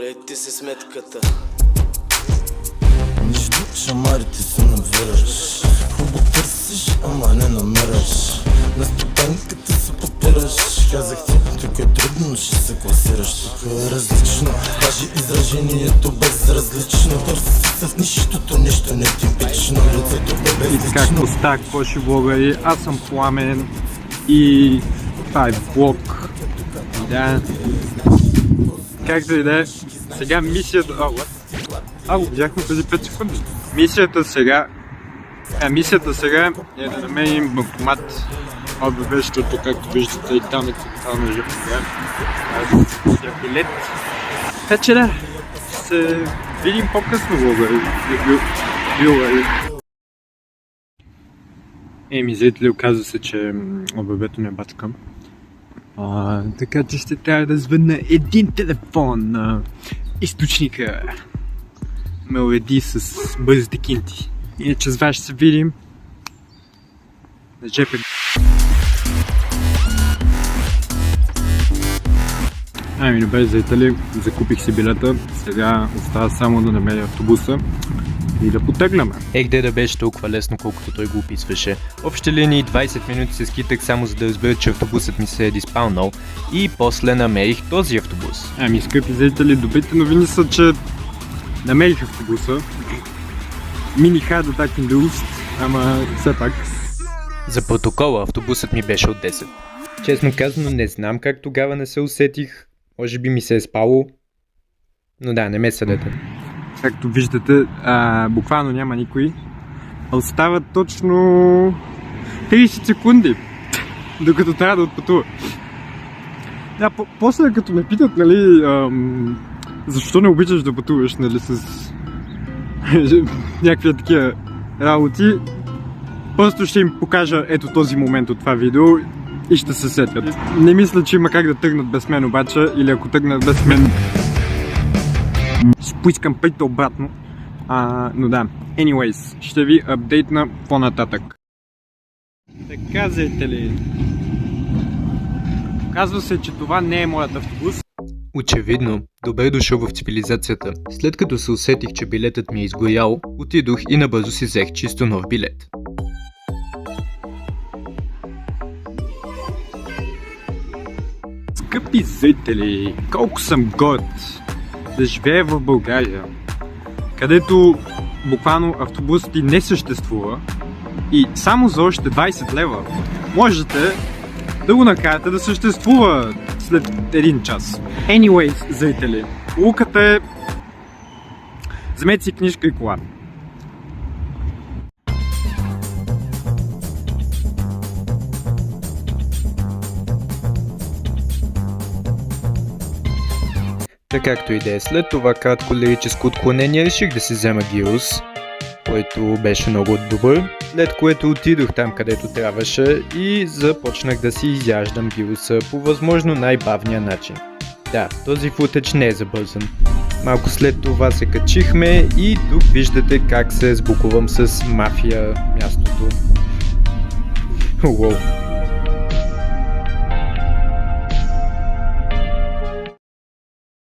Прети си сметката. Нищо, шамарите се навираш. Хубаво търсиш, ама не намираш. На стопанката се попираш. Казах ти, тук е трудно, ще се класираш. Тук е различно, даже изражението безразлично. Търси се с нищото, нещо нетипично. Лицето бе безлично. И както стак, Коши Блогъри, аз съм Пламен и това е влог. Да. Както и да е, сега мисията... бяхме преди 5 секунди. Мисията сега е да намерим банкомат. Обещото, както виждате, и там е тотална жъпка. Билет. Така че да, се видим по-късно влога. Еми, зрители, оказва се, че ОББ-то не бачкам. Така че ще трябва да звънна един телефон на източника. Ме уреди с бързите кинти. Иначе с вас ще се видим на джепе. Ами добре, зрители, закупих си билета. Сега остава само да намеря автобуса и да потегляме. Де да беше толкова лесно, колкото той го описваше. В общи линии 20 минути се скитах само за да разбера, че автобусът ми се е диспалнал и после намерих този автобус. Ами, скъпи зрители, добрите новини са, че намерих автобуса. Mini hard attack in the East, ама все пак. За протокола, автобусът ми беше от 10. Честно казано, не знам как тогава не се усетих. Може би ми се е спало. Но да, не ме съдете. Както виждате, буквално няма никой. Остават точно 30 секунди, докато трябва да отпътува. Да, после като ме питат, нали, защо не обичаш да пътуваш, нали, с някакви такива работи, просто ще им покажа ето този момент от това видео и ще се сетят. Не мисля, че има как да тръгнат без мен обаче, или ако тръгнат без мен, ще поискам парите обратно. Но да, anyways, ще ви апдейтна по-нататък. Така, зрители, казва се, че това не е моят автобус. Очевидно, добре дошъл в цивилизацията. След като се усетих, че билетът ми е изгорял, отидох и набързо си взех чисто нов билет. Скъпи зрители, колко съм горд да живея в България, където буквално автобусът ти не съществува и само за още 20 лева можете да го накарате да съществува след 1 час. Anyways, зрители, луката е: вземете си книжка и кола. Така както и да е, след това кратко лирическо отклонение реших да си взема гирус, който беше много добър, след което отидох там, където трябваше и започнах да си изяждам гируса по възможно най-бавния начин. Да, този футеч не е забързан. Малко след това се качихме и тук виждате как се сбукувам с мафия мястото. Уоу.